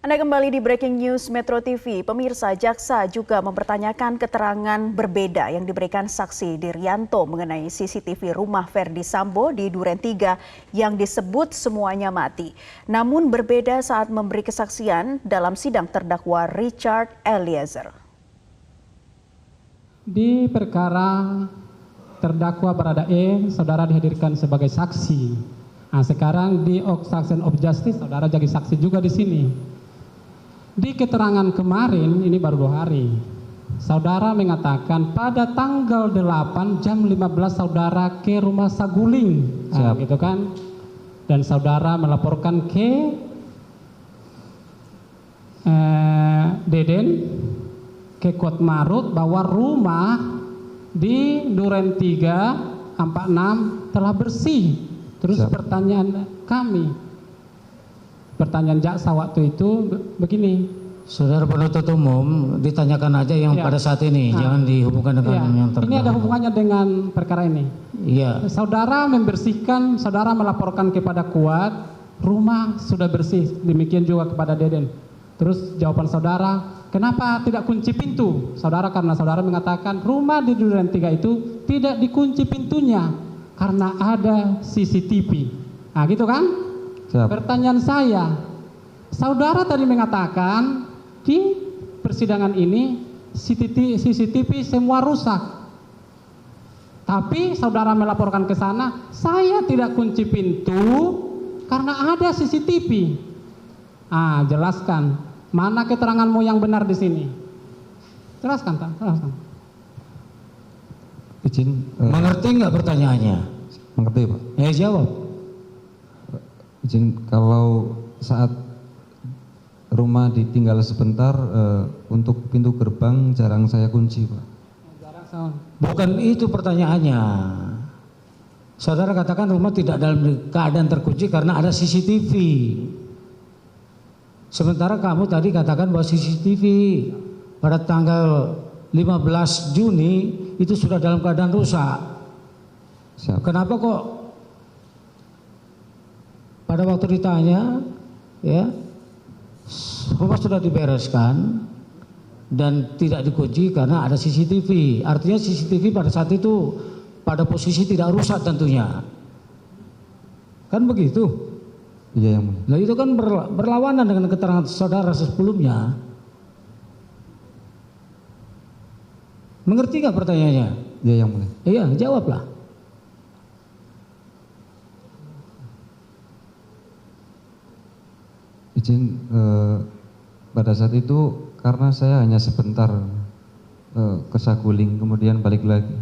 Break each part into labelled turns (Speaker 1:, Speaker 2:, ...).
Speaker 1: Anda kembali di Breaking News Metro TV. Pemirsa, jaksa juga mempertanyakan keterangan berbeda yang diberikan saksi Diryanto mengenai CCTV rumah Verdi Sambo di Duren 3 yang disebut semuanya mati. Namun berbeda saat memberi kesaksian dalam sidang terdakwa Richard Eliezer.
Speaker 2: Di perkara terdakwa Baradae, saudara dihadirkan sebagai saksi. Nah, sekarang di obstruction of justice, saudara jadi saksi juga di sini. Di keterangan kemarin, ini baru 2 hari, saudara mengatakan pada tanggal 8 jam 15 saudara ke rumah Saguling, gitu kan? Dan saudara melaporkan ke Deden, ke Kuatmarut bahwa rumah di Duren 3, 46 telah bersih. Terus pertanyaan kami, pertanyaan jaksa waktu itu begini.
Speaker 3: Saudara penuntut umum ditanyakan aja yang pada saat ini, jangan dihubungkan dengan yang terdahulu.
Speaker 2: Ini ada hubungannya dengan perkara ini.
Speaker 3: Iya.
Speaker 2: Saudara membersihkan, saudara melaporkan kepada Kuat, rumah sudah bersih. Demikian juga kepada Deden. Terus jawaban saudara, kenapa tidak kunci pintu? Saudara, karena saudara mengatakan rumah di Duren 3 itu tidak dikunci pintunya karena ada CCTV. Nah, gitu kan?
Speaker 4: Siap.
Speaker 2: Pertanyaan saya, saudara tadi mengatakan di persidangan ini CCTV semua rusak. Tapi saudara melaporkan ke sana, saya tidak kunci pintu karena ada CCTV. Jelaskan, mana keteranganmu yang benar di sini? Jelaskan, Pak. Jelaskan.
Speaker 4: Izin.
Speaker 3: Mengerti nggak pertanyaannya?
Speaker 4: Mengerti, Pak.
Speaker 3: Ya, jawab.
Speaker 4: Izin, kalau saat rumah ditinggal sebentar, untuk pintu gerbang jarang saya kunci, Pak.
Speaker 3: Bukan itu pertanyaannya. Saudara katakan rumah tidak dalam keadaan terkunci karena ada CCTV. Sementara kamu tadi katakan bahwa CCTV pada tanggal 15 Juni itu sudah dalam keadaan rusak.
Speaker 4: Siap.
Speaker 3: Kenapa kok pada waktu ditanya, ya, rumah sudah dibereskan dan tidak dikunci karena ada CCTV. Artinya CCTV pada saat itu pada posisi tidak rusak tentunya. Kan begitu?
Speaker 4: Iya, yang mulia.
Speaker 3: Nah, itu kan berlawanan dengan keterangan saudara sebelumnya. Mengerti nggak pertanyaannya?
Speaker 4: Iya, yang mulia.
Speaker 3: Iya, jawablah.
Speaker 4: Izin, pada saat itu karena saya hanya sebentar ke Saguling, kemudian balik lagi.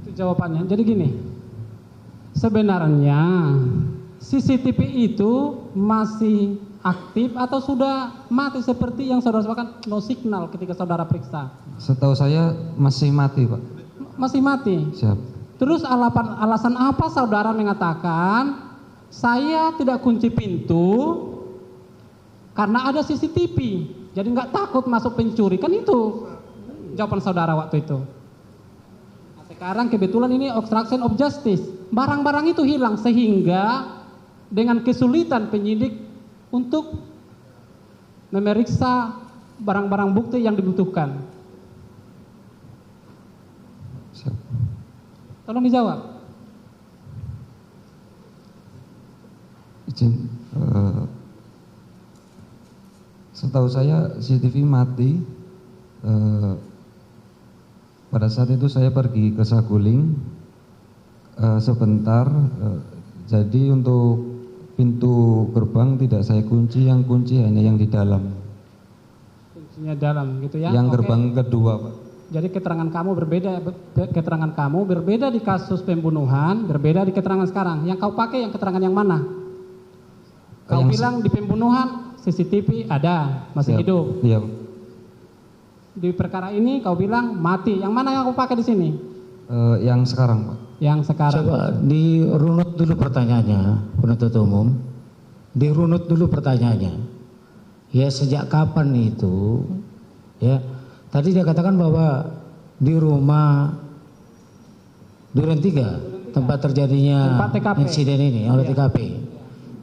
Speaker 2: Itu jawabannya. Jadi gini, sebenarnya CCTV itu masih aktif atau sudah mati seperti yang saudara sebutkan no signal ketika saudara periksa?
Speaker 4: Setahu saya masih mati, Pak.
Speaker 2: Masih mati.
Speaker 4: Siap.
Speaker 2: Terus alasan apa saudara mengatakan saya tidak kunci pintu karena ada CCTV, jadi nggak takut masuk pencuri? Kan itu jawaban saudara waktu itu. Nah, sekarang kebetulan ini obstruction of justice, barang-barang itu hilang sehingga dengan kesulitan penyidik untuk memeriksa barang-barang bukti yang dibutuhkan.
Speaker 4: Siap.
Speaker 2: Tolong dijawab.
Speaker 4: Izin, setahu saya CCTV mati. Pada saat itu saya pergi ke Saguling sebentar, jadi untuk pintu gerbang tidak saya kunci, yang kunci hanya yang di dalam.
Speaker 2: Kuncinya dalam gitu ya.
Speaker 4: Yang
Speaker 2: Oke.
Speaker 4: gerbang kedua, Pak.
Speaker 2: Jadi keterangan kamu berbeda di kasus pembunuhan, berbeda di keterangan sekarang. Yang kau pakai yang keterangan yang mana? Kau bilang di pembunuhan CCTV ada, masih
Speaker 4: Siap.
Speaker 2: hidup.
Speaker 4: Iya.
Speaker 2: Di perkara ini kau bilang mati. Yang mana yang kau pakai di sini?
Speaker 4: Yang sekarang, Pak.
Speaker 2: Yang sekarang.
Speaker 3: Coba dirunut dulu pertanyaannya, penuntut umum. Dirunut dulu pertanyaannya. Ya, sejak kapan itu? Ya, tadi dia katakan bahwa di rumah Duren 3 tempat terjadinya
Speaker 2: Tempat TKP.
Speaker 3: insiden ini oleh
Speaker 2: Iya.
Speaker 3: TKP.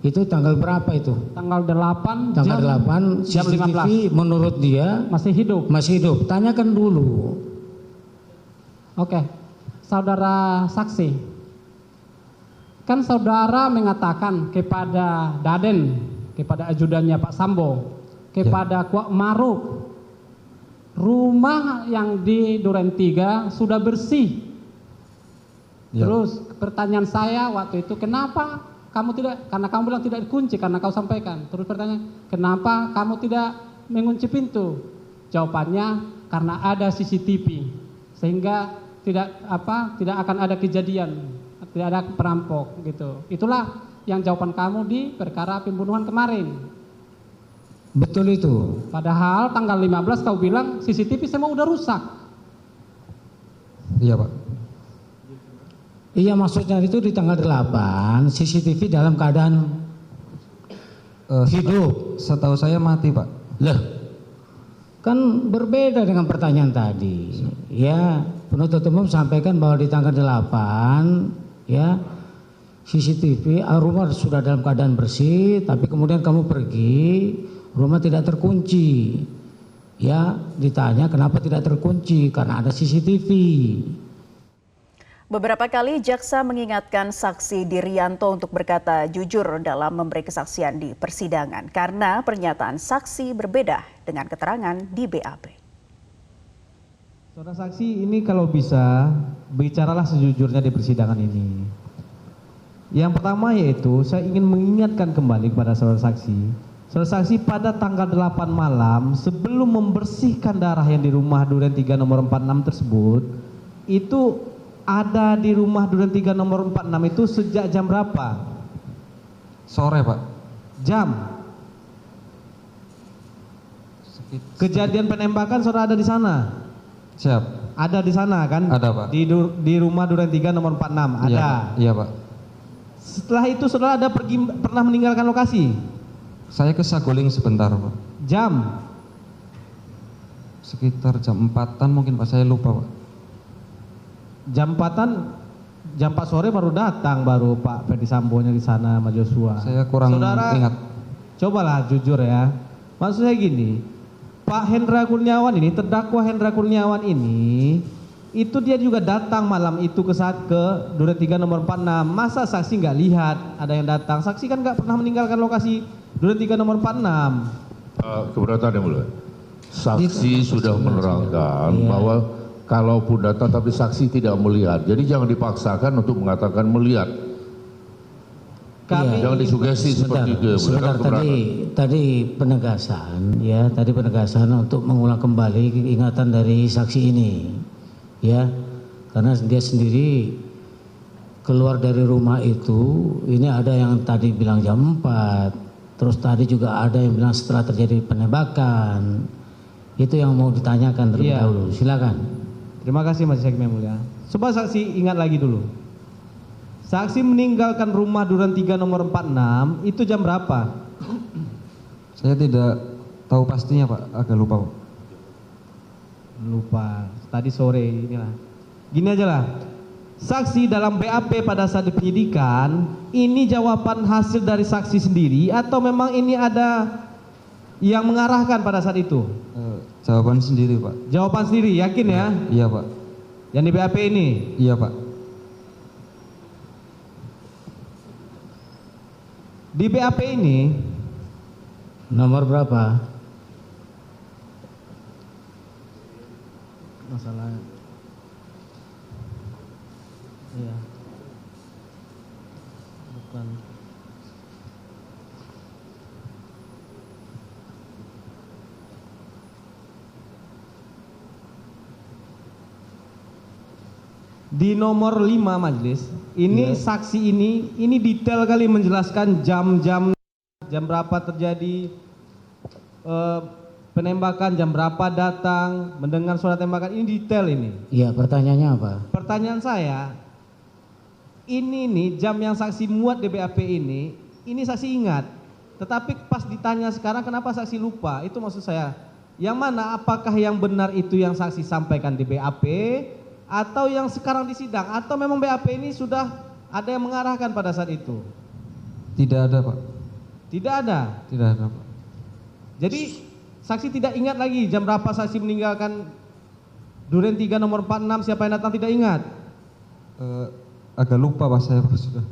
Speaker 3: Itu tanggal berapa itu?
Speaker 2: Tanggal 8
Speaker 3: Tanggal 8
Speaker 2: jam
Speaker 3: CCTV
Speaker 2: 15.
Speaker 3: menurut dia
Speaker 2: Masih hidup.
Speaker 3: masih hidup. Tanyakan dulu.
Speaker 2: Oke, saudara saksi, kan saudara mengatakan kepada Daden, kepada ajudannya Pak Sambo, kepada Kuat Maruf, rumah yang di Duren 3 sudah bersih.
Speaker 4: Ya.
Speaker 2: Terus pertanyaan saya waktu itu, kenapa kamu tidak, karena kamu bilang tidak dikunci, karena kau sampaikan. Terus pertanyaan, kenapa kamu tidak mengunci pintu? Jawabannya, karena ada CCTV, sehingga tidak akan ada kejadian, tidak ada perampok gitu. Itulah yang jawaban kamu di perkara pembunuhan kemarin.
Speaker 3: Betul itu.
Speaker 2: Padahal tanggal 15 kau bilang CCTV semua udah rusak.
Speaker 4: Iya Pak.
Speaker 3: Iya, maksudnya itu di tanggal 8 CCTV dalam keadaan hidup.
Speaker 4: Setahu saya mati Pak.
Speaker 3: Lah, kan berbeda dengan pertanyaan tadi. Ya, penuntut umum sampaikan bahwa di tanggal 8 ya CCTV rumah sudah dalam keadaan bersih, tapi kemudian kamu pergi, rumah tidak terkunci. Ya, ditanya kenapa tidak terkunci, karena ada CCTV.
Speaker 1: Beberapa kali jaksa mengingatkan saksi Dirianto untuk berkata jujur dalam memberi kesaksian di persidangan karena pernyataan saksi berbeda dengan keterangan di BAP.
Speaker 5: Saudara saksi, ini kalau bisa bicaralah sejujurnya di persidangan ini. Yang pertama yaitu saya ingin mengingatkan kembali kepada saudara saksi. Saudara saksi, pada tanggal 8 malam sebelum membersihkan darah yang di rumah Duren 3 nomor 46 tersebut, itu ada di rumah Duren 3 nomor 46 itu sejak jam berapa?
Speaker 4: Sore Pak.
Speaker 5: Jam. Kejadian penembakan saudara ada di sana?
Speaker 4: Siap.
Speaker 5: Ada di sana kan?
Speaker 4: Ada Pak.
Speaker 5: Di rumah Duren 3 nomor 46 ada.
Speaker 4: Iya, iya Pak.
Speaker 5: Setelah itu saudara ada pernah meninggalkan lokasi?
Speaker 4: Saya ke Saguling sebentar Pak.
Speaker 5: Jam?
Speaker 4: Sekitar jam 4-an mungkin Pak, saya lupa Pak.
Speaker 5: Jam 4-an, jam 4 sore baru datang baru Pak Ferdi Sambo-nya di sana sama Joshua.
Speaker 4: Saya kurang
Speaker 5: saudara,
Speaker 4: ingat.
Speaker 5: Cobalah jujur ya. Maksud saya gini, Pak Hendra Kurniawan ini, terdakwa Hendra Kurniawan ini, itu dia juga datang malam itu ke Duren 3 nomor 46. Masa saksi nggak lihat ada yang datang? Saksi kan nggak pernah meninggalkan lokasi Duren 3 nomor 46.
Speaker 6: Keberatan yang mulia. Saksi sudah menerangkan bahwa kalaupun datang tapi saksi tidak melihat. Jadi jangan dipaksakan untuk mengatakan melihat.
Speaker 5: Kami
Speaker 6: Jangan disugesti seperti itu.
Speaker 3: Sebentar, tadi penegasan ya, tadi penegasan untuk mengulang kembali ingatan dari saksi ini. Ya. Karena dia sendiri keluar dari rumah itu, ini ada yang tadi bilang jam 4. Terus tadi juga ada yang bilang setelah terjadi penembakan. Itu yang mau ditanyakan terlebih dahulu. Silakan.
Speaker 5: Terima kasih Majelis Hakim yang mulia. Coba saksi ingat lagi dulu. Saksi meninggalkan rumah Duren 3 nomor 46 itu jam berapa?
Speaker 4: Saya tidak tahu pastinya Pak, agak lupa Pak.
Speaker 5: Lupa. Tadi sore inilah. Gini aja lah. Saksi dalam BAP pada saat di penyidikan, ini jawaban hasil dari saksi sendiri atau memang ini ada yang mengarahkan pada saat itu?
Speaker 4: Jawaban sendiri Pak.
Speaker 5: Jawaban sendiri, yakin ya?
Speaker 4: Iya Pak.
Speaker 5: Yang di BAP ini?
Speaker 4: Iya Pak.
Speaker 5: Di BAP ini
Speaker 3: Nomor berapa?
Speaker 5: masalah iya. Bukan. Di nomor 5 majelis, ini saksi ini detail kali menjelaskan jam berapa terjadi penembakan, jam berapa datang, mendengar suara tembakan, ini detail ini.
Speaker 3: Iya, pertanyaannya apa?
Speaker 5: Pertanyaan saya, ini nih jam yang saksi muat di BAP ini saksi ingat. Tetapi pas ditanya sekarang kenapa saksi lupa? Itu maksud saya. Yang mana, apakah yang benar itu yang saksi sampaikan di BAP atau yang sekarang di sidang, atau memang BAP ini sudah ada yang mengarahkan pada saat itu?
Speaker 4: Tidak ada Pak.
Speaker 5: Tidak ada.
Speaker 4: Tidak ada, Pak.
Speaker 5: Jadi saksi tidak ingat lagi jam berapa saksi meninggalkan Duren 3 nomor 46, siapa yang datang tidak ingat?
Speaker 4: Agak lupa Pak saya, Pak, sudah.